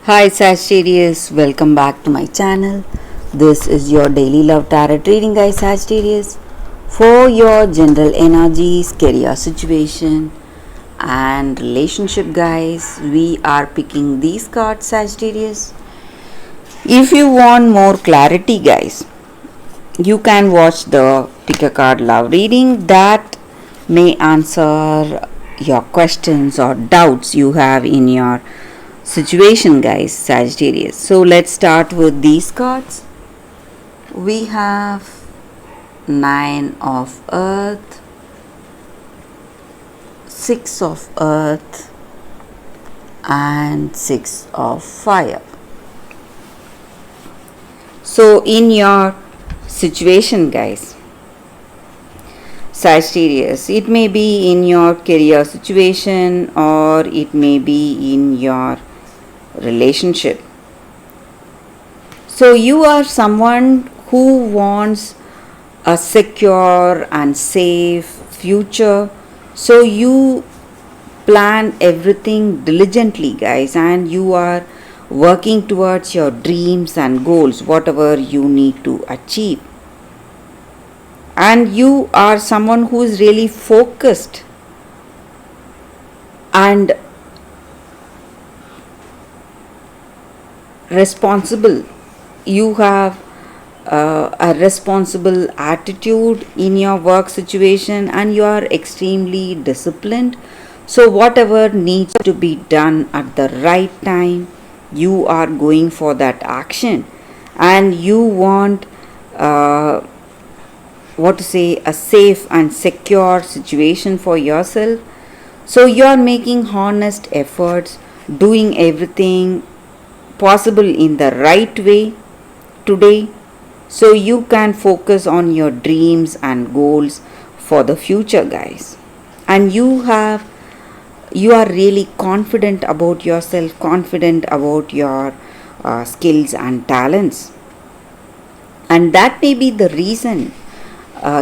Hi Sagittarius, welcome back to my channel. This is your daily love tarot reading, guys. Sagittarius, for your general energies, career situation, and relationship, guys. We are picking these cards, Sagittarius. If you want more clarity, guys, you can watch the pick a card love reading that may answer your questions or doubts you have in your situation, guys. Sagittarius, so let's start with these cards. We have Nine of Earth, Six of Earth, and Six of Fire. So in your situation, guys, Sagittarius, it may be in your career situation or it may be in your relationship. So you are someone who wants a secure and safe future. So you plan everything diligently, guys, and you are working towards your dreams and goals, whatever you need to achieve. And you are someone who is really focused and responsible. You have a responsible attitude in your work situation and you are extremely disciplined. So whatever needs to be done at the right time, you are going for that action, and you want a safe and secure situation for yourself. So you are making honest efforts, doing everything possible in the right way today, so you can focus on your dreams and goals for the future, guys. And you are really confident about yourself, confident about your skills and talents, and that may be the reason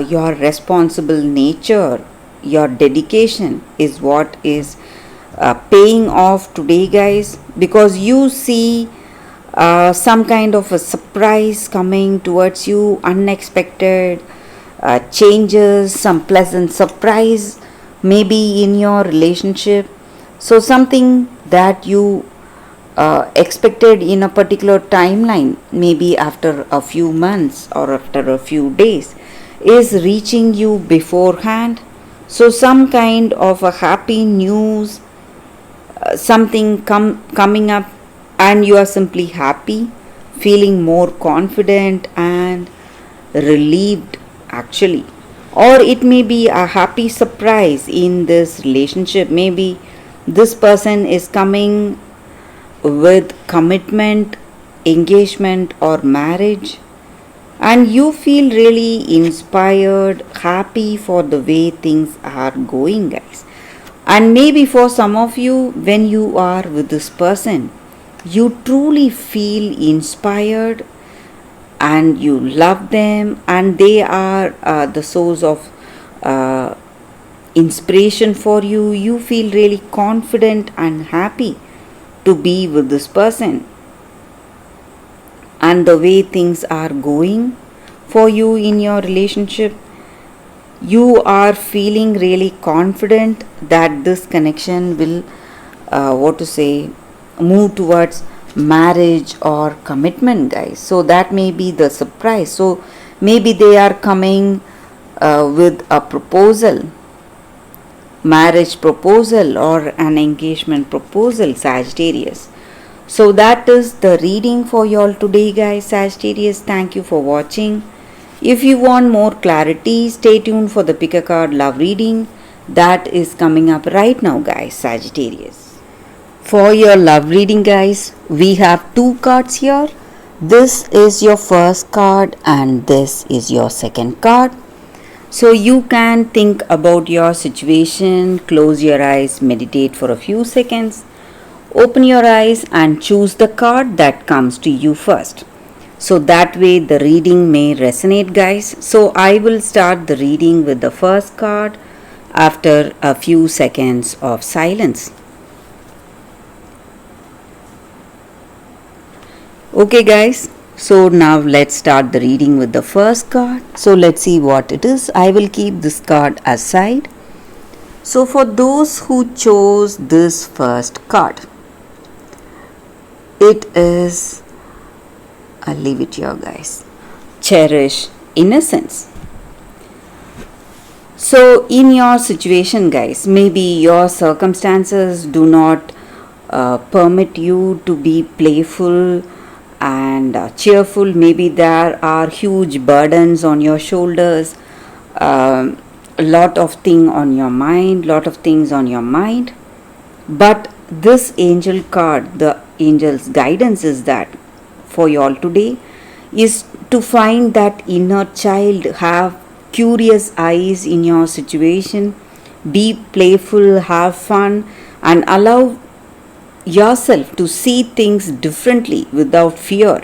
your responsible nature, your dedication is what is paying off today, guys, because you see some kind of a surprise coming towards you, unexpected changes, some pleasant surprise maybe in your relationship. So something that you expected in a particular timeline, maybe after a few months or after a few days, is reaching you beforehand. So some kind of a happy news, something coming up, and you are simply happy, feeling more confident and relieved, actually. Or it may be a happy surprise in this relationship. Maybe this person is coming with commitment, engagement, or marriage, and you feel really inspired, happy for the way things are going, guys. And maybe for some of you, when you are with this person, you truly feel inspired and you love them, and they are the source of uh, inspiration for you. You feel really confident and happy to be with this person, and the way things are going for you in your relationship, you are feeling really confident that this connection will move towards marriage or commitment, guys. So that may be the surprise. So maybe they are coming with a proposal, marriage proposal or an engagement proposal, Sagittarius. So that is the reading for y'all today, guys. Sagittarius, thank you for watching. If you want more clarity, stay tuned for the pick a card love reading that is coming up right now, guys. Sagittarius, for your love reading, guys, we have two cards here. This is your first card and this is your second card. So you can think about your situation, close your eyes, meditate for a few seconds, open your eyes and choose the card that comes to you first. So that way the reading may resonate, guys. So I will start the reading with the first card after a few seconds of silence. Okay, guys. So now let's start the reading with the first card. So let's see what it is. I will keep this card aside. So for those who chose this first card, it is, I'll leave it here, guys. Cherish innocence. So, in your situation, guys, maybe your circumstances do not permit you to be playful and cheerful. Maybe there are huge burdens on your shoulders, a lot of things on your mind. But this angel card, the angel's guidance is that for you all today is to find that inner child, have curious eyes in your situation, be playful, have fun, and allow yourself to see things differently without fear,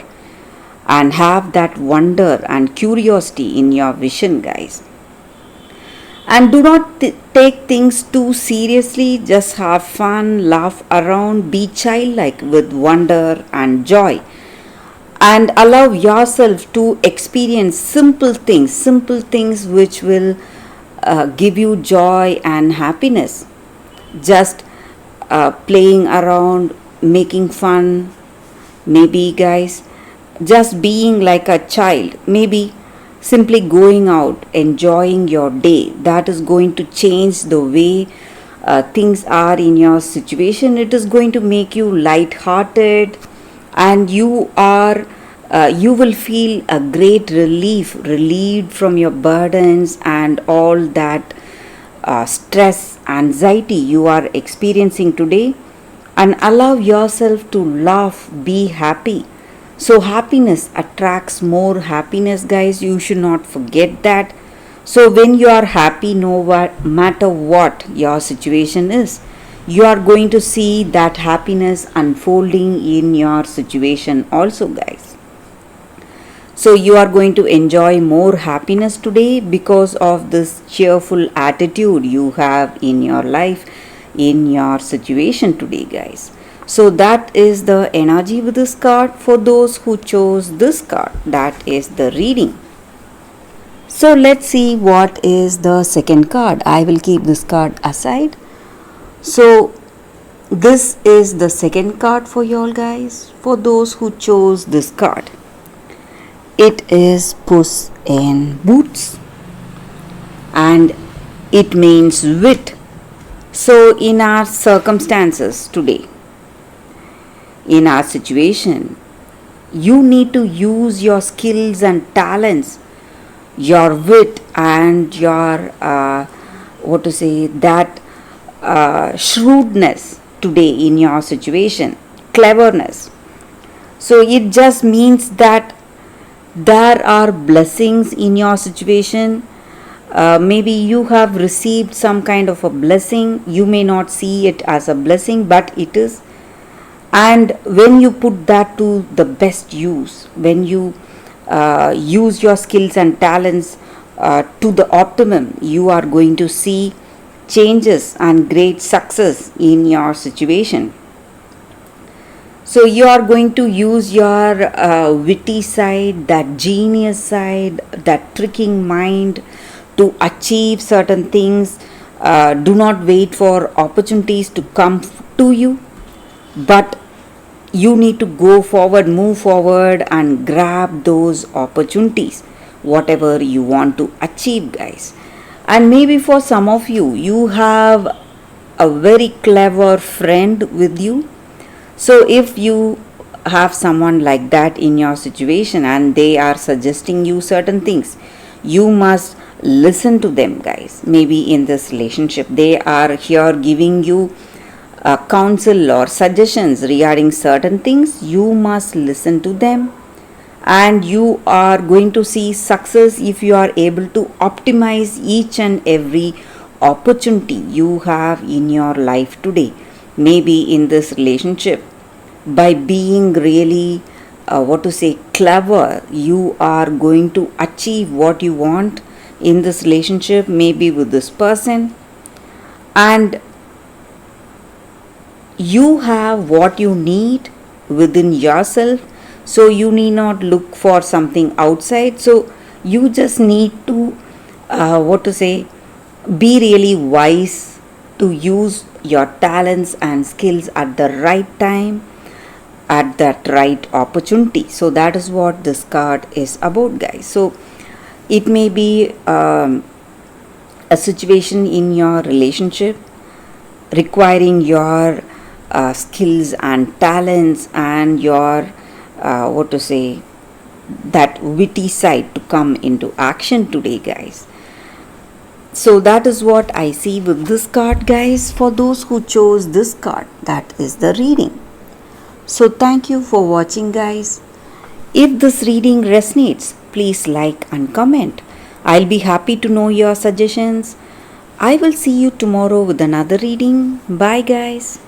and have that wonder and curiosity in your vision, guys. And do not take things too seriously, just have fun, laugh around, be childlike with wonder and joy, and allow yourself to experience simple things which will give you joy and happiness. Just playing around, making fun, maybe, guys, just being like a child, maybe simply going out, enjoying your day. That is going to change the way things are in your situation. It is going to make you light-hearted, and you will feel a great relieved from your burdens and all that stress, anxiety you are experiencing today, and allow yourself to laugh, be happy. So happiness attracts more happiness, guys. You should not forget that. So when you are happy, no matter what your situation is, you are going to see that happiness unfolding in your situation also, guys. So you are going to enjoy more happiness today because of this cheerful attitude you have in your life, in your situation today, guys. So that is the energy with this card for those who chose this card. That is the reading. So let's see what is the second card. I will keep this card aside. So this is the second card for you all, guys, for those who chose this card. It is Puss in Boots, and it means wit. So in our circumstances today, in our situation, you need to use your skills and talents, your wit, and your shrewdness today in your situation, cleverness. So it just means that there are blessings in your situation. Maybe you have received some kind of a blessing. You may not see it as a blessing, but it is. And when you put that to the best use, when you use your skills and talents to the optimum, you are going to see changes and great success in your situation. So you are going to use your witty side, that genius side, that tricking mind to achieve certain things. Do not wait for opportunities to come to you, but you need to go forward, move forward, and grab those opportunities, whatever you want to achieve, guys. And maybe for some of you, you have a very clever friend with you. So if you have someone like that in your situation and they are suggesting you certain things, you must listen to them, guys. Maybe in this relationship, they are here giving you counsel or suggestions regarding certain things. You must listen to them, and you are going to see success if you are able to optimize each and every opportunity you have in your life today. Maybe in this relationship, by being really clever, you are going to achieve what you want in this relationship, maybe with this person, and you have what you need within yourself. So you need not look for something outside. So you just need to, what to say, be really wise to use your talents and skills at the right time, at that right opportunity. So that is what this card is about, guys. So it may be a situation in your relationship requiring your skills and talents and your, what to say, that witty side to come into action today, guys. So that is what I see with this card, guys. For those who chose this card, that is the reading. So thank you for watching, guys. If this reading resonates, please like and comment. I'll be happy to know your suggestions. I will see you tomorrow with another reading. Bye, guys.